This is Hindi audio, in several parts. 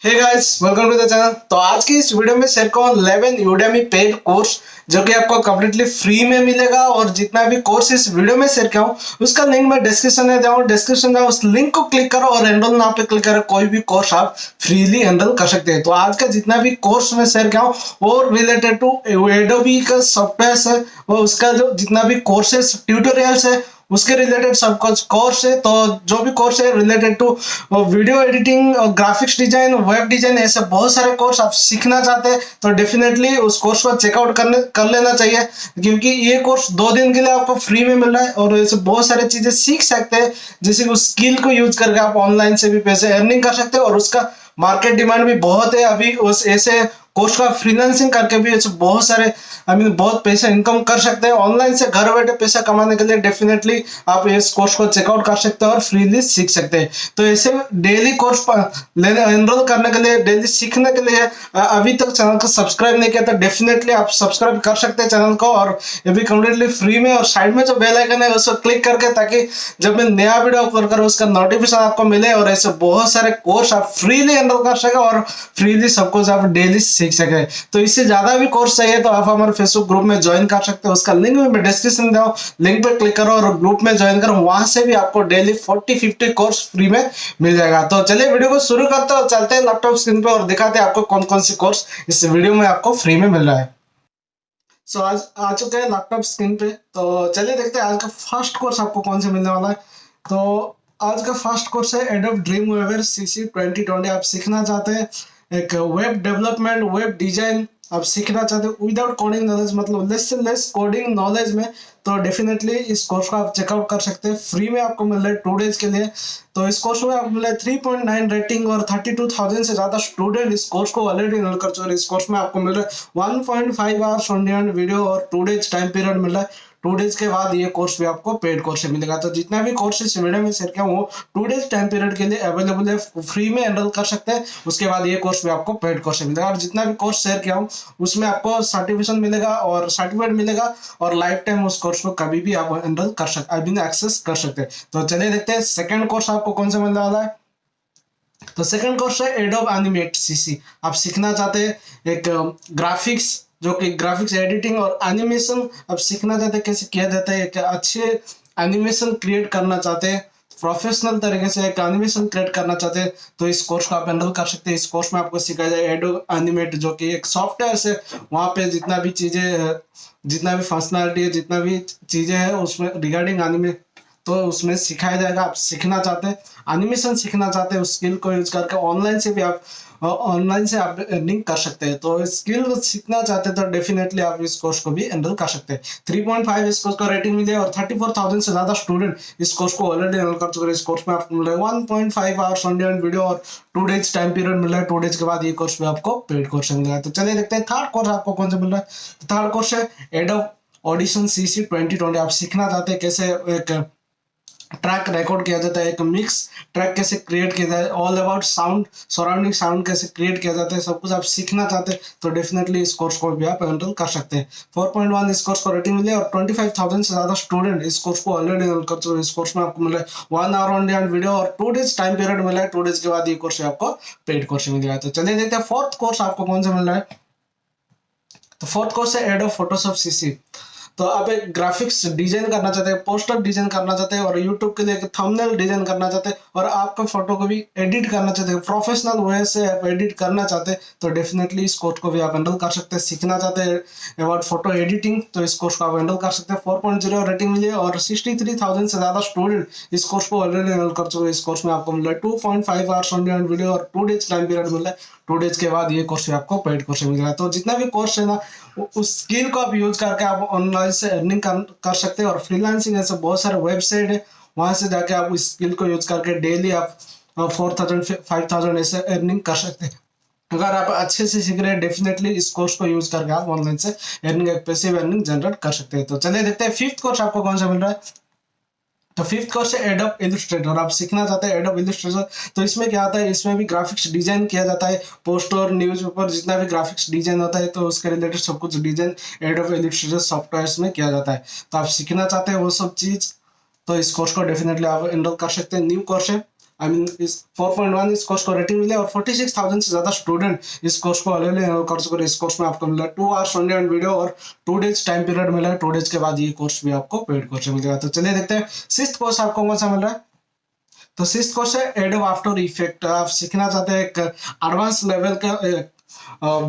Hey guys, welcome to the channel. तो आज की इस वीडियो में शेयर करूँ 11 यूडेमी पेड कोर्स जो कि आपको कम्प्लीटली फ्री में मिलेगा। और जितना भी कोर्स इस वीडियो में शेयर किया हूँ उसका लिंक मैं डिस्क्रिप्शन में दूंगा। डिस्क्रिप्शन में उस लिंक को क्लिक करो और एनरोल नाउ पे क्लिक करो। कोई भी कोर्स आप फ्रीली एनरोल कर सकते हैं। तो आज का जितना भी कोर्स मैं शेयर किया हूँ वो रिलेटेड टू एडोबी का सॉफ्टवेयर है, वो उसका जो जितना भी कोर्सेस ट्यूटोरियल्स है उसके रिलेटेड सब कुछ कोर्स है। तो जो भी कोर्स है related to video editing, graphics design, web design, ऐसे बहुत सारे कोर्स आप सीखना चाहते हैं तो डेफिनेटली उस कोर्स को चेकआउट कर लेना चाहिए, क्योंकि ये कोर्स 2 दिन के लिए आपको फ्री में मिल रहा है और ऐसे बहुत सारे चीजें सीख सकते हैं। जैसे उस स्किल को यूज करके आप ऑनलाइन से भी पैसे अर्निंग कर सकते हैं और उसका मार्केट डिमांड भी बहुत है अभी। उस ऐसे कोर्स का फ्रीलांसिंग करके भी ऐसे बहुत सारे बहुत पैसा इनकम कर सकते हैं। ऑनलाइन से घर बैठे पैसा कमाने के लिए डेफिनेटली आप इस कोर्स को चेकआउट कर सकते हैं और फ्रीली सीख सकते हैं। तो ऐसे डेली कोर्स एनरोल करने के लिए, डेली सीखने के लिए अभी तक चैनल को सब्सक्राइब नहीं किया तो डेफिनेटली आप सब्सक्राइब कर सकते हैं चैनल को। और ये भी कम्प्लीटली फ्री में, और साइड में जो बेल आइकन है उसको क्लिक करके, ताकि जब मैं नया वीडियो अपलोड करूँ उसका नोटिफिकेशन आपको मिले और ऐसे बहुत सारे कोर्स आप फ्रीली एनरोल कर सके और फ्रीली सब कुछ आप डेली सीख सके। तो इससे ज्यादा भी कोर्स चाहिए तो आप हमारे फेसबुक ग्रुप में ज्वाइन कर सकते हो। उसका लिंक मैं डिस्क्रिप्शन में दूं, लिंक पे क्लिक करो और ग्रुप में ज्वाइन करो। वहां से भी आपको डेली 40-50 कोर्स फ्री में मिल जाएगा। तो चलिए वीडियो को शुरू करते हैं, चलते हैं लैपटॉप स्क्रीन पे और दिखाते हैं आपको कौन कौन सी कोर्स इस वीडियो में आपको फ्री में मिल रहा है। सो आज आ चुके हैं लैपटॉप स्क्रीन पे। तो चलिए देखते हैं आज का फर्स्ट कोर्स आपको कौन से मिलने वाला है। तो आज का फर्स्ट कोर्स है एडोब ड्रीमवीवर सीसी 2020। आप सीखना चाहते हैं एक वेब डेवलपमेंट, वेब डिजाइन आप सीखना चाहते हो विदाउट कोडिंग नॉलेज, मतलब लेस से लेस कोडिंग नॉलेज में, तो डेफिनेटली इस कोर्स को आप चेकआउट कर सकते हैं। फ्री में आपको मिल रहा है 2 डेज के लिए। तो इस कोर्स में आपको मिल रहा है 3.9 रेटिंग और 32,000 से ज्यादा स्टूडेंट इस कोर्स को ऑलरेडी एनरोल कर चुके हैं। इस कोर्स में आपको मिल रहा है 1.5 आवर्स ऑन डिमांड वीडियो और 2 डेज टाइम पीरियड मिल रहा है। 2 डेज के बाद ये कोर्स भी आपको पेड कोर्स से मिलेगा। तो जितना भी कोर्स इस वीडियो में शेयर किया वो 2 डेज टाइम पीरियड के लिए अवेलेबल है, फ्री में एनरोल कर सकते हैं। उसके बाद ये कोर्स भी आपको पेड कोर्स से मिलेगा। और जितना भी कोर्स शेयर किया हूँ उसमें आपको सर्टिफिकेशन मिलेगा और सर्टिफिकेट मिलेगा और लाइफ टाइम उस कोर्स को कभी भी आप एनरोल कर सकते, आई मीन एक्सेस कर सकते हैं। तो चलिए देखते हैं सेकंड कोर्स आपको कौन सा मिलने वाला है। तो सेकंड कोर्स है एडोब एनिमेट सीसी। आप सीखना चाहते हैं एक ग्राफिक्स, जो कि ग्राफिक्स एडिटिंग और एनिमेशन आप सीखना चाहते हैं कैसे किया जाता है, एक अच्छे एनिमेशन क्रिएट करना चाहते हैं, प्रोफेशनल तरीके से एक एनिमेशन क्रिएट करना चाहते हैं तो इस कोर्स को आप एनरोल कर सकते हैं। इस कोर्स में आपको सिखाया जाए एडोब एनिमेट, जो कि एक सॉफ्टवेयर है। वहाँ पे जितना भी चीजें, जितना भी फंक्शनलिटी है, जितना भी चीजें हैं उसमें रिगार्डिंग एनिमेट, तो उसमें सिखाया जाएगा। आप सीखना चाहते हैं, एनिमेशन सीखना चाहते हैं, उस स्किल को यूज करके ऑनलाइन से आप अर्निंग कर सकते हैं। तो स्किल को सीखना चाहते हैं तो डेफिनेटली आप इस कोर्स को भी एनरोल कर सकते हैं। 3.5 इस कोर्स का रेटिंग मिले और 34,000 से ज्यादा स्टूडेंट इस कोर्स को ऑलरेडी एनरोल कर चुके हैं। इस कोर्स में आपको मिल रहा है 1.5 आवर्स ऑन डिमांड वीडियो और 2 डेज टाइम पीरियड मिल रहा है। 2 डेज के बाद ये कोर्स भी आपको पेड कोर्स मिलेगा। तो चलिए देखते हैं थर्ड कोर्स आपको कौन सा मिल रहा है। थर्ड कोर्स है एडोब ऑडिशन सीसी 2020। आप सीखना चाहते हैं कैसे एक ट्रैक रिकॉर्ड किया जाता है, एक मिक्स ट्रैक कैसे क्रिएट किया जाए, all about sound, surrounding sound कैसे क्रिएट किया जाता है, सब कुछ आप सीखना चाहते हैं तो डेफिनेटली इस कोर्स को भी आप एनरोल कर सकते हैं। 4.1 इस कोर्स को रेटिंग मिली और 25,000 से ज्यादा स्टूडेंट इस कोर्स को ऑलरेडी एनरोल कर चुके हैं। इस कोर्स में आपको मिला है 1 आवर ऑन डिमांड वीडियो और 2 डेज टाइम पीरियड मिला है। 2 डेज के बाद ये कोर्स आपको पेड कोर्स मिलेगा। तो चलिए देखते हैं फोर्थ कोर्स आपको कौन सा मिल रहा है। तो फोर्थ कोर्स है एडोब फोटोशॉप सीसी। तो आप एक ग्राफिक्स डिजाइन करना चाहते हैं, पोस्टर डिजाइन करना चाहते हैं और यूट्यूब के लिए एक थंबनेल डिजाइन करना चाहते हैं और आपका फोटो को भी एडिट करना चाहते हैं, प्रोफेशनल वे से आप एडिट करना चाहते हैं तो डेफिनेटली इस कोर्स को भी आप एनरोल कर सकते हैं। सीखना चाहते हैं अबाउट फोटो एडिटिंग तो इस कोर्स को आप एनरोल कर सकते हैं। 4.0 रेटिंग मिली है और 63,000 से ज्यादा स्टूडेंट इस कोर्स को ऑलरेडी एनरोल कर चुके हैं। इस कोर्स में आपको मिल रहा है 2.5 आवर्स ऑन डिमांड वीडियो और 2 डेज टाइम पीरियड मिल रहा है। 2 डेज के बाद ये कोर्स आपको पेड कोर्स मिल जाएगा। तो जितना भी कोर्स है ना उस स्किल को आप यूज करके आप ऑनलाइन से अर्निंग कर सकते हैं। और फ्रीलांसिंग ऐसे बहुत सारे वेबसाइट है, वहां से जाके आप उस स्किल को यूज करके डेली आप 4,000 5,000 ऐसे अर्निंग कर सकते हैं। अगर आप अच्छे से सीख रहे हैं डेफिनेटली इस कोर्स को यूज करके आप ऑनलाइन से अर्निंग, एक पैसिव अर्निंग जनरेट कर सकते हैं। तो चलिए देखते हैं फिफ्थ कोर्स आपको कौन सा मिल रहा है। तो फिफ्थ कोर्स है एडोब इलस्ट्रेटर। आप सीखना चाहते हैं एडोब इलस्ट्रेटर तो इसमें क्या आता है, इसमें भी ग्राफिक्स डिजाइन किया जाता है, पोस्टर, न्यूज़पेपर, जितना भी ग्राफिक्स डिजाइन होता है तो उसके रिलेटेड सब कुछ डिजाइन एडोब इलस्ट्रेटर सॉफ्टवेयर में किया जाता है। तो आप सीखना चाहते हैं वो सब चीज तो इस कोर्स को डेफिनेटली आप एनरोल कर सकते हैं। न्यू कोर्स है, आई मीन इस 4.1 इस कोर्स को रेटिंग मिले और 46,000 से ज्यादा स्टूडेंट इस कोर्स को ऑलरेडी एनरोल कर चुके हैं। इस कोर्स में आपको मिला 2 आवर्स ओनली ऑन वीडियो और 2 डेज टाइम पीरियड मिला है। 2 डेज के बाद ये कोर्स भी आपको पेड कोर्स में मिलेगा। तो चलिए देखते हैं 6th कोर्स आपको कौन सा मिल रहा है। तो 6th कोर्स है एडोब आफ्टर इफेक्ट। आप सीखना चाहते हैं एक एडवांस लेवल का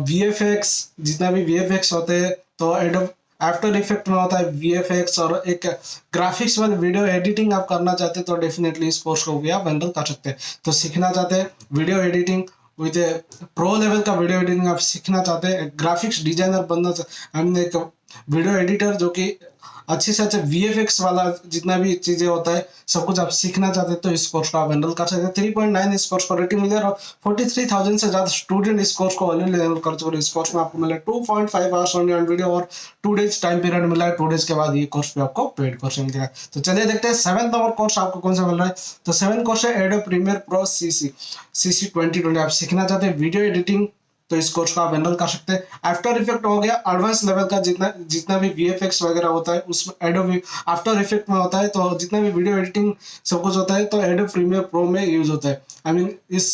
VFX, जितना भी VFX होते हैं तो एडोब आफ्टर इफेक्ट में होता है VFX, और एक ग्राफिक्स वाले वीडियो एडिटिंग आप करना चाहते हैं तो डेफिनेटली इस कोर्स को भी आप हैंडल कर सकते हैं। तो सीखना चाहते हैं video editing with pro level का वीडियो एडिटिंग आप सीखना चाहते हैं, ग्राफिक्स डिजाइनर बनना आई मीन एक वीडियो एडिटर जो कि अच्छे से अच्छा VFX वाला जितना भी चीजें होता है सब कुछ आप सीखना चाहते हैं तो इस कोर्स को आप हैंडल कर सकते हैं। 3.9 इस कोर्स को रेटिंग मिले और 43,000 से ज्यादा स्टूडेंट इस कोर्स को ऑलरेडी हैंडल कर चुके हैं। इस कोर्स में आपको मिला 2.5 आवर्स ऑन वीडियो और 2 डेज टाइम पीरियड मिला है। 2 डेज के बाद ये कोर्स भी आपको पेड कोर्स मिलेगा। तो चलिए देखते हैं 7th नंबर कोर्स आपको कौन सा मिल रहा है। तो 7th कोर्स है एडोब प्रीमियर प्रो CC 2020। आप सीखना चाहते हैं वीडियो एडिटिंग तो इस कोर्स को आप हैंडल कर सकते हैं। आफ्टर इफेक्ट हो गया एडवांस लेवल का, जितना भी VFX वगैरह होता है उसमें एडोबी आफ्टर इफेक्ट में होता है। तो जितना भी वीडियो एडिटिंग सब कुछ होता है तो एडोब प्रीमियर प्रो में यूज होता है। आई मीन इस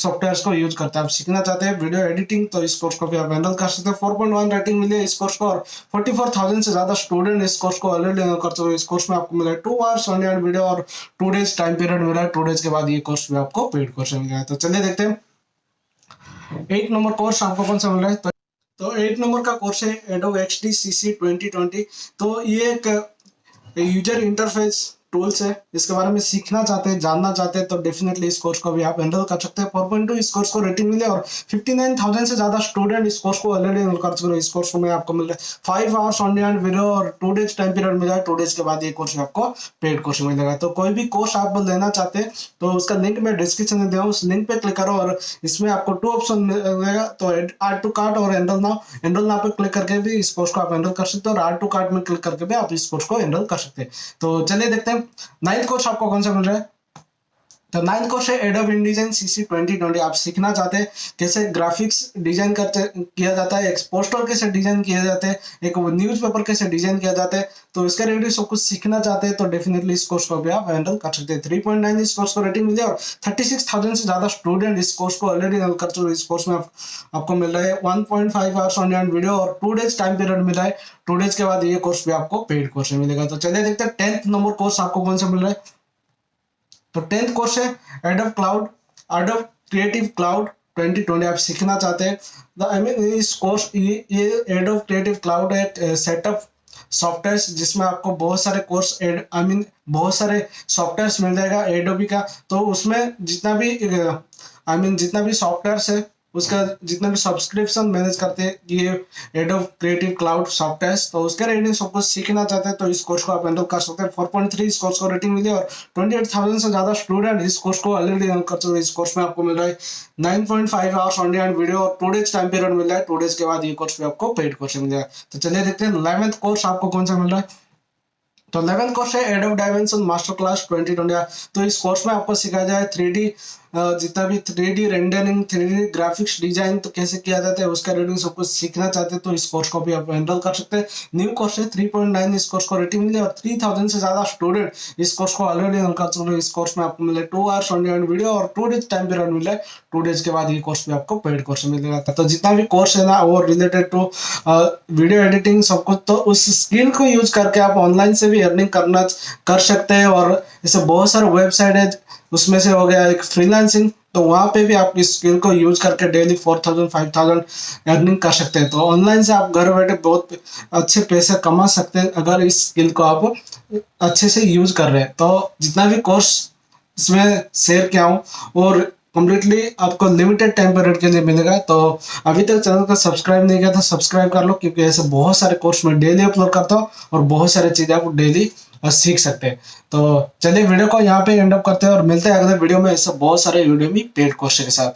सॉफ्टवेयर को यूज करते हैं। आप सीखना चाहते हैं वीडियो एडिटिंग तो इस कोर्स को भी आप हैंडल कर सकते हैं। 4.1 रेटिंग मिली है इस कोर्स को और 44,000 से ज्यादा स्टूडेंट इस कोर्स को ऑलरेडी हैंडल कर चुके हैं। इस कोर्स में आपको मिला है 2 आवर्स ऑन वीडियो और 2 डेज टाइम पीरियड मिला है। 2 डेज के बाद ये कोर्स भी आपको पेड कोर्स मिलेगा। तो चलिए देखते हैं 8 नंबर कोर्स आपको कौन सा मिल रहा है। तो 8 नंबर का कोर्स है Adobe XD CC 2020। तो ये एक यूजर इंटरफेस टूल्स है, इसके बारे में सीखना चाहते हैं जानना चाहते हैं तो डेफिनेटली इस कोर्स को भी आप हैंडल कर सकते हैं। 4.2 इस कोर्स को रेटिंग मिले और 59,000 से ज्यादा स्टूडेंट इस कोर्स को ऑलरेडी हैंडल कर चुके हैं। इस कोर्स में आपको मिल रहा है 5 आवर्स ऑन वीडियो और 2 डेज टाइम पीरियड मिला है। 2 डेज के बाद ये कोर्स आपको पेड कोर्स मिलेगा। तो कोई भी कोर्स आप लेना चाहते हैं तो उसका लिंक मैं डिस्क्रिप्शन में दिया हूँ, उस लिंक पे क्लिक करो और इसमें आपको 2 ऑप्शन मिलेगा। तो ऐड टू कार्ट और एनरोल नाउ पे क्लिक करके भी इस कोर्स को आप हैंडल कर सकते हैं और ऐड टू कार्ट में क्लिक करके भी आप इस कोर्स को हैंडल कर सकते हैं। तो चलिए देखते हैं 9th कोर्स आपको कौन सा मिल रहा है। तो 9th कोर्स है Adobe InDesign CC 2020। आप सीखना चाहते हैं कैसे ग्राफिक्स डिजाइन किया जाता है, एक पोस्टर कैसे डिजाइन किए जाते हैं, एक न्यूज़पेपर कैसे डिजाइन किया जाता है तो इसके रिलेटेड सब कुछ सीखना चाहते हैं तो डेफिनेटली इस कोर्स को भी आप हैंडल कर सकते हैं। 3.9 इस कोर्स को रेटिंग मिली और 36,000 से ज्यादा स्टूडेंट इस कोर्स को ऑलरेडी हैंडल कर चुके हैं। इस कोर्स में आपको मिल रहा है 1.5 आवर्स ऑन वीडियो और 2 डेज टाइम पीरियड मिला है। 2 डेज के बाद ये कोर्स भी आपको पेड कोर्स में मिलेगा। तो चलिए देखते हैं 10th नंबर कोर्स आपको कौन सा मिल रहा है। तो 10th कोर्स है Adobe क्रिएटिव क्लाउड 2020। आप सीखना चाहते हैं आई मीन इस कोर्स ये Adobe क्रिएटिव क्लाउड है सेटअप सॉफ्टवेयर जिसमें आपको बहुत सारे कोर्स आई मीन बहुत सारे सॉफ्टवेयर मिल जाएगा Adobe का। तो उसमें जितना भी सॉफ्टवेयर है उसका जितना भी सब्सक्रिप्शन मैनेज करते हैं ये Adobe क्रिएटिव क्लाउड सॉफ्टवेयर, तो उसके रेटिंग सब कुछ सीखना चाहते हैं तो इस कोर्स को आप हैंडल कर सकते हैं। 4.3 इस कोर्स को रेटिंग मिली और 28,000 से ज्यादा स्टूडेंट इस कोर्स को ऑलरेडी हैंडल कर चुके हैं। इस कोर्स में आपको मिल रहा है 9.5 आवर्स ऑन वीडियो और 2 डेज टाइम पीरियड मिल रहा है। 2 डेज के बाद ये कोर्स भी आपको पेड कोर्स मिल जाएगा। तो चलिए देखते हैं 11th कोर्स आपको कौन सा मिल रहा है। तो 11th कोर्स है Adobe डायमेंशन मास्टर क्लास 2020। तो इस कोर्स में आपको सिखाया जाए 3D जितना भी 3D rendering 3D graphics design तो कैसे किया जाता है उसका रेटिंग सब कुछ सीखना चाहते हैं तो इस कोर्स को भी आप हैंडल कर सकते हैं। न्यू कोर्स है 3.9 इस कोर्स को रेटिंग मिली और 3,000 से ज्यादा स्टूडेंट इस कोर्स को ऑलरेडी हैंडल कर चुके हैं। इस कोर्स में आपको मिले 2 आवर्स ऑन वीडियो और 2 डेज टाइम पीरियड मिला है। 2 डेज के बाद ये कोर्स भी आपको पेड कोर्स मिलेगा। तो जितना भी कोर्स है ना वो रिलेटेड टू वीडियो एडिटिंग सब कुछ तो उस स्किल को यूज करके आप ऑनलाइन से भी अर्निंग कर सकते हैं। और जैसे बहुत सारे वेबसाइट है उसमें से हो गया एक फ्रीलांसिंग, तो वहां पे भी आप इस स्किल को यूज करके डेली 4,000 5,000 अर्निंग कर सकते हैं। तो ऑनलाइन से आप घर बैठे बहुत अच्छे पैसे कमा सकते हैं अगर इस स्किल को आप अच्छे से यूज कर रहे हैं। तो जितना भी कोर्स इसमें शेयर किया हूँ और कम्प्लीटली आपको लिमिटेड टाइम पीरियड के लिए मिलेगा। तो अभी तक चैनल को सब्सक्राइब नहीं किया तो सब्सक्राइब कर लो क्योंकि ऐसे बहुत सारे कोर्स मैं डेली अपलोड करता हूँ और बहुत सारी चीजें आप डेली सीख सकते हैं। तो चलिए वीडियो को यहाँ पे एंड अप करते हैं और मिलते हैं अगले वीडियो में ऐसे बहुत सारे यूडेमी पेड कोर्स के साथ।